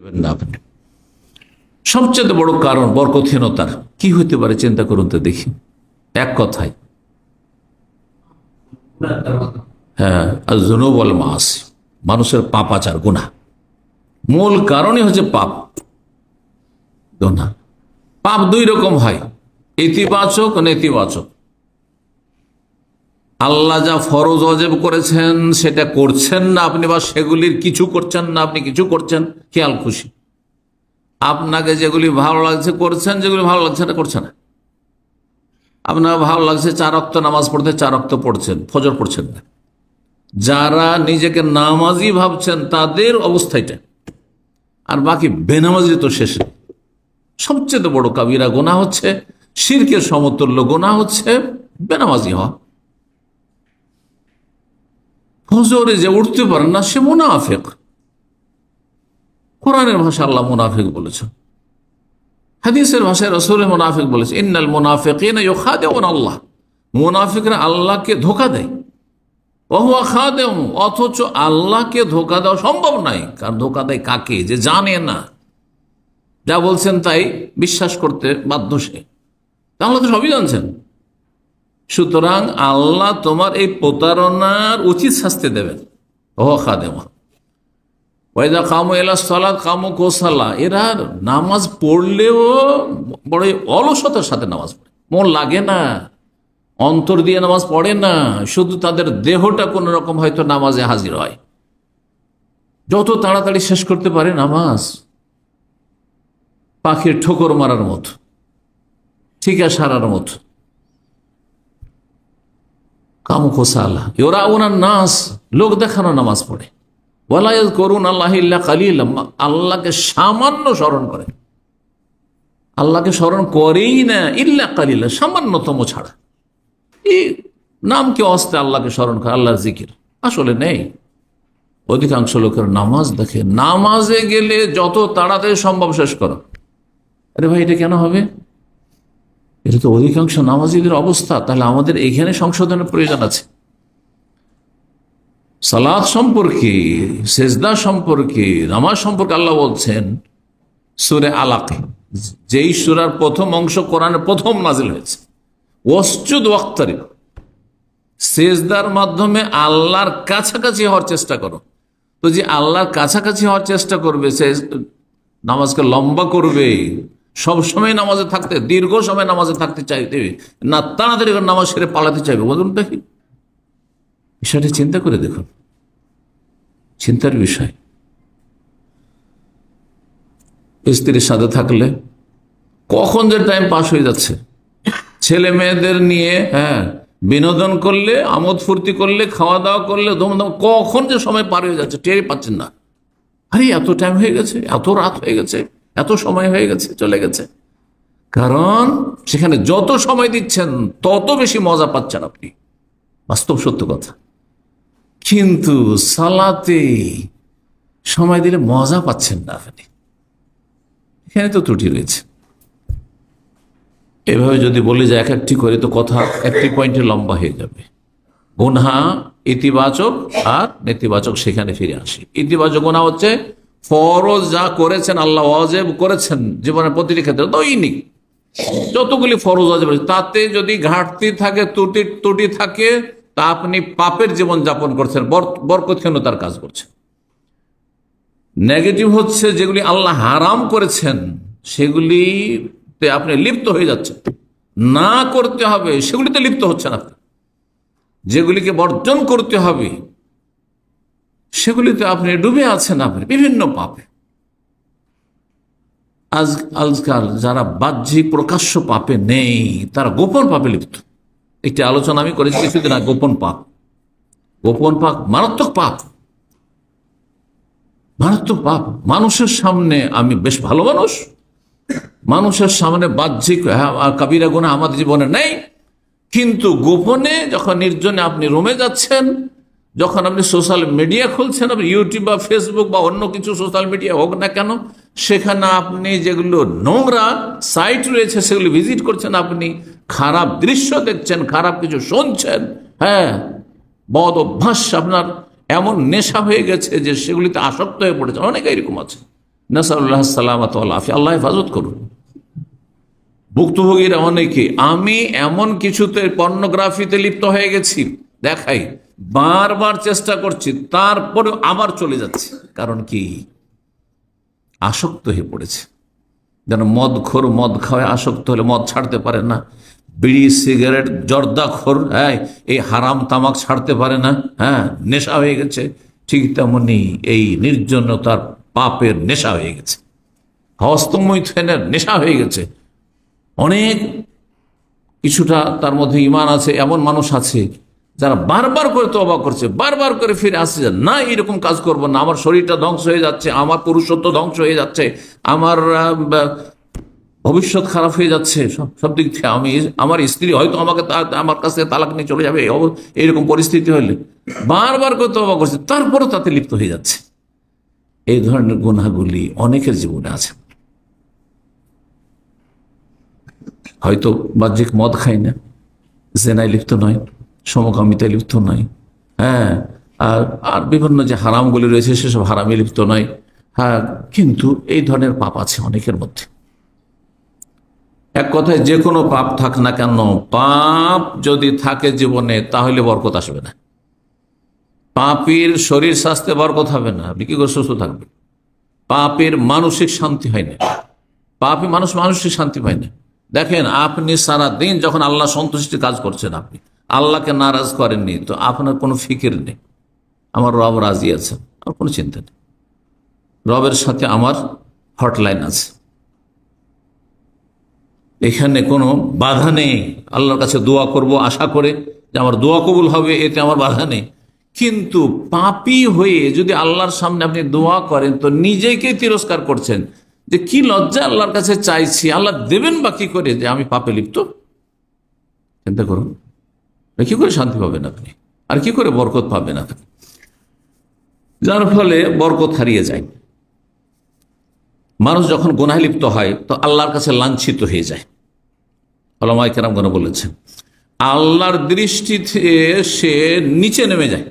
না আপনি। সবচেয়ে বড় কারণ বরকতহীনতার কি হতে পারে চিন্তা করুন তো দেখি। এক কথায় হ্যাঁ, যুনুব ওয়াল মাআসি, মানুষের পাপাচার গুনাহ, মূল কারণই হচ্ছে পাপ। গুনাহ পাপ দুই রকম হয়, ইতিবাচক ও নেতিবাচক। আল্লাহ যা ফরজ ওয়াজিব করেছেন সেটা করছেন না আপনি, বা সেগুলির কিছু করছেন না আপনি, কিছু করছেন খেয়াল খুশি। আপনাকে যেগুলি ভালো লাগছে করছেন, যেগুলি ভালো লাগছে না করছেন না। আপনার ভালো লাগছে 4 ওয়াক্ত নামাজ পড়তে, 4 ওয়াক্ত পড়ছেন, ফজর পড়ছেন না। যারা নিজেকে নামাজি ভাবছেন তাদের অবস্থাটা, আর বাকি বেনামাজি তো শেষে। সবচেয়ে বড় কাবিরা গুনাহ হচ্ছে, শিরকের সমতুল্য গুনাহ হচ্ছে বেনামাজি হওয়া। ফজরে যে উঠতে পারেন না সে মুনাফিক। কোরআনের ভাষা আল্লাহ মুনাফিক বলেছেন, হাদিসের ভাষায় রাসূল মুনাফিক বলেছে, ইন্নাল মুনাফিকিনা ইউখাদিউনা আল্লাহ। মুনাফিকরা আল্লাহকে ধোঁকা দেয়, ওয়া হুয়া খাদিউম, অথচ আল্লাহকে ধোঁকা দেওয়া সম্ভব নয়। কারণ ধোঁকা দেয় কাকে? যে জানে না, যা বলছেন তাই বিশ্বাস করতে বাধ্য সে। আল্লাহ তো সবই জানছেন। সুতরাং আল্লাহ তোমার এই প্রতারণার উচিত শাস্তি দেবেন। ওয়া খাদিউম ওয়াইদা কামু ইলা সালাত কামু কুসালা। এরা নামাজ পড়লেও বড় অলসতার সাথে নামাজ পড়ে, মন লাগে না, অন্তর দিয়ে নামাজ পড়ে না, শুধু তাদের দেহটা কোন রকম হয়তো নামাজে হাজির হয়। যত তাড়াতাড়ি শেষ করতে পারে নামাজ, পাখির ঠোকর মারার মতো, ঠিকা সারার মতো। কামু কুসালা ওরা ওনার নাস, লোক দেখানো নামাজ পড়ে। করুন আল্লাহ ইল্লা কালিলা, আল্লাহকে সামান্য স্মরণ করে, আল্লাহকে স্মরণ করেই না, ইল্লা কালিলা, সামান্যতম ছাড়া। এই নামকে অস্তে আল্লাহকে স্মরণ করে, আল্লাহর জিকির আসলে নেই। অধিকাংশ লোকের নামাজ দেখে, নামাজে গেলে যত তাড়াতাড়ি সম্ভব শেষ করো। আরে ভাই, এটা কেন হবে? এটা তো অধিকাংশ নামাজিদের অবস্থা। তাহলে আমাদের এখানে সংশোধনের প্রয়োজন আছে। সালাত সম্পর্কে, সেজদা সম্পর্কে, নামাজ সম্পর্কে আল্লাহ বলছেন সূরা আলাকে, যেই সূরার প্রথম অংশ কোরআনের প্রথম নাজিল হয়েছে, ওয়াসজুদ ওয়াক্তারিব, সেজদার মাধ্যমে আল্লাহর কাছাকাছি হওয়ার চেষ্টা করো। তো যে আল্লাহর কাছাকাছি হওয়ার চেষ্টা করবে, সে নামাজকে লম্বা করবে, সবসময় নামাজে থাকতে, দীর্ঘ সময় নামাজে থাকতে চাইতে না, তাড়াতাড়ি নামাজ সেরে পালাতে চাইবে, বলুন দেখি। বিষয়টি চিন্তা করে দেখুন, চিন্তার বিষয়। স্ত্রীর সাথে থাকলে কখন যে টাইম পাস হয়ে যাচ্ছে, ছেলে মেয়েদের নিয়ে বিনোদন করলে, আমোদ ফুর্তি করলে, খাওয়া দাওয়া করলে, ধুমধাম, কখন যে সময় পার হয়ে যাচ্ছে টেরই পাচ্ছেন না। আরে এত টাইম হয়ে গেছে, এত রাত হয়ে গেছে, এত সময় হয়ে গেছে, চলে গেছে। কারণ সেখানে যত সময় দিচ্ছেন তত বেশি মজা পাচ্ছেন আপনি, বাস্তব সত্য কথা। কিন্তু সালাতে সময় দিলে মজা পাচ্ছেন না আপনি, এখানে তো ত্রুটি রয়েছে। এভাবে যদি বলি যে এক একটি করে, তো কথা একটি পয়েন্টে লম্বা হয়ে যাবে। গুনাহ ইতিবাচক আর নেতিবাচক, সেখানে ফিরে আসি। ইতিবাচক গুনাহ হচ্ছে ফরজ যা করেছেন, আল্লাহ ওয়াজিব করেছেন জীবনের প্রতিটি ক্ষেত্রে, দৈনিক যতগুলি ফরজ ওয়াজিব, তাতে যদি ঘাটতি থাকে, ত্রুটি থাকে, তা আপনি পাপের জীবন যাপন করছেন, বরকতহীনতার কাজ করছেন। নেগেটিভ হচ্ছে যেগুলি আল্লাহ হারাম করেছেন সেগুলিতে আপনি লিপ্ত হয়ে যাচ্ছেন, না করতে হবে সেগুলিতে লিপ্ত হচ্ছেন আপনি। যেগুলিকে বর্জন করতে হবে সেগুলিতে আপনি ডুবে আছেন, আপনি বিভিন্ন পাপে। আজকাল যারা বাহ্যিক প্রকাশ্য পাপে নেই, তারা গোপন পাপে লিপ্ত। একটি আলোচনা আমি করেছি কিছুদিন আগে, গোপন পাপ। গোপন পাপ মারাত্মক পাপ, মারাত্মক পাপ। মানুষের সামনে আমি বেশ ভালো মানুষ, মানুষের সামনে বাহ্যিক কাবিরা গুনাহ আমাদের জীবনে নেই, কিন্তু গোপনে যখন নির্জনে আপনি রুমে যাচ্ছেন, যখন আপনি সোশ্যাল মিডিয়া খুলছেন, আপনি ইউটিউব বা ফেসবুক বা অন্য কিছু সোশ্যাল মিডিয়া হোক না কেন, সেখানে আপনি যেগুলো নোংরা সাইট রয়েছে সেগুলো ভিজিট করছেন, আপনি খারাপ দৃশ্য দেখছেন, খারাপ কিছু শুনছেন, বদ অভ্যাস আপনার এমন নেশা হয়ে গেছে যে সেগুলিতে আসক্ত হয়ে পড়েছে। অনেকে এরকম আছে, নাসাল্লাহ সালামাত ওয়াল আফিয়া, আল্লাহ হেফাজত করুন। ভুক্তভোগীরা অনেকে, আমি এমন কিছুতে পর্নোগ্রাফিতে লিপ্ত হয়ে গেছি, দেখাই, বারবার চেষ্টা করছি, তারপরে আবার চলে যাচ্ছে। কারণ কি? আসক্ত হয়ে পড়েছে। যেন মদখোর, মদ খাওয়ায় আসক্ত হলে মদ ছাড়তে পারে না, বিড়ি সিগারেট জর্দাখোর, হ্যাঁ, এই হারাম তামাক ছাড়তে পারে না, হ্যাঁ, নেশা হয়ে গেছে। ঠিক তেমনি এই নির্জনতার পাপের নেশা হয়ে গেছে, হস্তমৈথুনের নেশা হয়ে গেছে। অনেক কিছুটা তার মধ্যে ঈমান আছে, এমন মানুষ আছে যারা বারবার করে তওবা করছে, বারবার করে ফিরে আসছে, না এরকম কাজ করব না, আমার শরীরটা ধ্বংস হয়ে যাচ্ছে, আমার পুরুষত্ব ধ্বংস হয়ে যাচ্ছে, আমার ভবিষ্যৎ খারাপ হয়ে যাচ্ছে সব দিক থেকে, আমার স্ত্রী হয়তো আমাকে আমার কাছ থেকে তালাক নিয়ে চলে যাবে, এইরকম পরিস্থিতি হলে বারবার করে তওবা করছে, তারপরও তাতে লিপ্ত হয়ে যাচ্ছে। এই ধরনের গুনাহগুলি অনেকের জীবনে আছে। হয়তো বাহ্যিক মদ খায় না, জেনায় লিপ্ত নয়, সমকামিতায় লিপ্ত নয়, হ্যাঁ, আর বিভিন্ন যে হারামগুলি রয়েছে সেসব হারামে লিপ্ত নয়, হ্যাঁ, কিন্তু এই ধরনের পাপ আছে অনেকের মধ্যে। এক কথায় যে কোনো পাপ থাক না কেন, পাপ যদি থাকে জীবনে তাহলে বরকত আসবে না। পাপীর শরীর স্বাস্থ্যে বরকত হবে না, আপনি কি করে সুস্থ থাকবেন? পাপের মানসিক শান্তি হয় না, পাপী মানুষ মানসিক শান্তি পায় না। দেখেন, আপনি সারা দিন যখন আল্লাহ সন্তুষ্টি কাজ করছেন, আপনি আল্লাহকে নারাজ করেননি, তো আপনার কোনো ফিকির নেই, আমার রব রাজি আছে, আমার কোনো চিন্তা নেই, রবের সাথে আমার হটলাইন আছে, এখানে কোনো বাধা নেই। আল্লাহর কাছে দোয়া করব আশা করে যে আমার দোয়া কবুল হবে, এতে আমার বাধা নেই। কিন্তু পাপী হয়ে যদি আল্লাহর সামনে আপনি দোয়া করেন, তো নিজেকে তিরস্কার করছেন, যে কি লজ্জা আল্লাহর কাছে চাইছি, আল্লাহ দেবেন বা কি করে, যে আমি পাপে লিপ্ত। চিন্তা করুন, কি করে শান্তি পাবেন আপনি, আর কি করে বরকত পাবেন আপনি? যার ফলে বরকত হারিয়ে যায়। মানুষ যখন গুনাহে লিপ্ত হয় তো আল্লাহর কাছে লাঞ্ছিত হয়ে যায়। ওলামায়ে কেরামগণ বলেছেন, আল্লাহর দৃষ্টিতে সে নিচে নেমে যায়,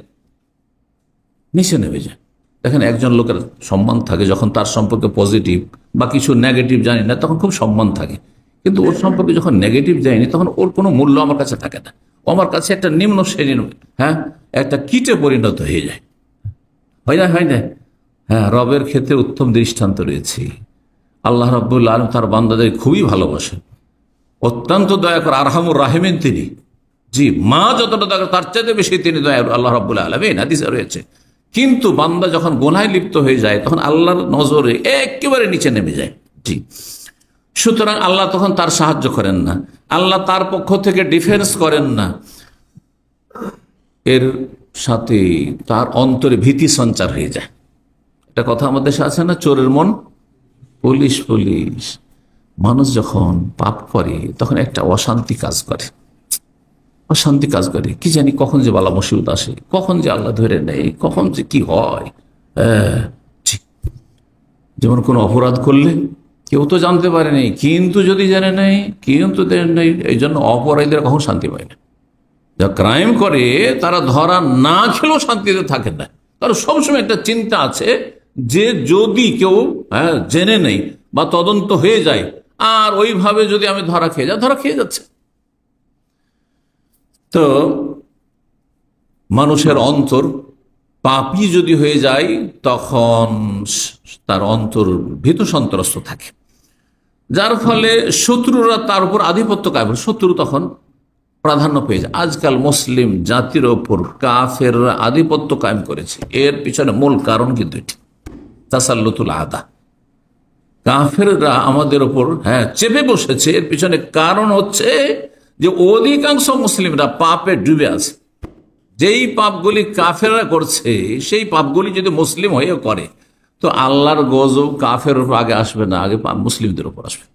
নিচে নেমে যায়। দেখেন, একজন লোকের সম্মান থাকে যখন তার সম্পর্কে পজিটিভ বা কিছু নেগেটিভ জানি না, তখন খুব সম্মান থাকে। কিন্তু ওর সম্পর্কে যখন নেগেটিভ যায়নি, তখন ওর কোনো মূল্য আমার কাছে থাকে না, ও আমার কাছে একটা নিম্ন শ্রেণীর, হ্যাঁ, একটা কীটে পরিণত হয়ে যায়। হয় না, হয় না? হ্যাঁ, রবের ক্ষেত্রে উত্তম দৃষ্টান্ত রয়েছে। আল্লাহ রাব্বুল আলামিন তার বান্দাদের খুবই ভালোবাসেন, অত্যন্ত দয়া করে, আরহামুর রাহিমিন তিনি। জি, মা যতটা দয়া করে তার চাইতে বেশি তিনি দয়া, আল্লাহ রাব্বুল আলামিন, হাদিসে রয়েছে। কিন্তু বান্দা যখন গুনাহে লিপ্ত হয়ে যায়, তখন আল্লাহর নজরে একেবারে নিচে নেমে যায়। জি, সুতরাং আল্লাহ তখন তার সাহায্য করেন না, আল্লাহ তার পক্ষ থেকে ডিফেন্স করেন না। এর সাথে তার অন্তরে ভীতি সঞ্চার হয়ে যায়। একটা কথা আমাদের দেশে আছে না, চোরের মন পুলিশ পুলিশ। মানুষ যখন পাপ করে তখন একটা অশান্তি কাজ করে, অশান্তি কাজ করে, কি জানি কখন যে বালা মুসিবত আসে, কখন যে আল্লাহ ধরে নেয়, কখন যে কি হয়। যেমন কোনো অপরাধ করলে কেউ তো জানতে পারেনি, কিন্তু যদি জানে নেই, কিন্তু নেই, এই জন্য অপরাধীরা কখন শান্তি পায় না। যা ক্রাইম করে তারা ধরা না খেলেও শান্তিতে থাকে না, কারণ সবসময় একটা চিন্তা আছে যে যদি কেউ জেনে নেই বা তদন্ত হয়ে যায়, আর ওইভাবে যদি আমি ধরা খেয়ে যাই, ধরা খেয়ে যাচ্ছে। তো মানুষের অন্তর পাপী যদি হয়ে যায়, তখন তার অন্তর ভীত সন্ত্রস্ত থাকে, যার ফলে শত্রুরা তার উপর আধিপত্য কায়েম, শত্রু তখন প্রাধান্য পেয়ে যায়। আজকাল মুসলিম জাতির ওপর কাফেররা আধিপত্য কায়েম করেছে, এর পিছনে মূল কারণ কিন্তু এটি, তাসাল্লুতুল আদা। কাফেররা আমাদের ওপর চেপে বসেছে, এর পিছনে কারণ হচ্ছে যে অধিকাংশ মুসলিমরা পাপে ডুবে আছে। যেই পাপগুলি কাফেররা করছে, সেই পাপগুলি যদি মুসলিম হয়ে করে, তো আল্লাহর গজব কাফের উপর আগে আসবে না, আগে মুসলিমদের উপর আসবে।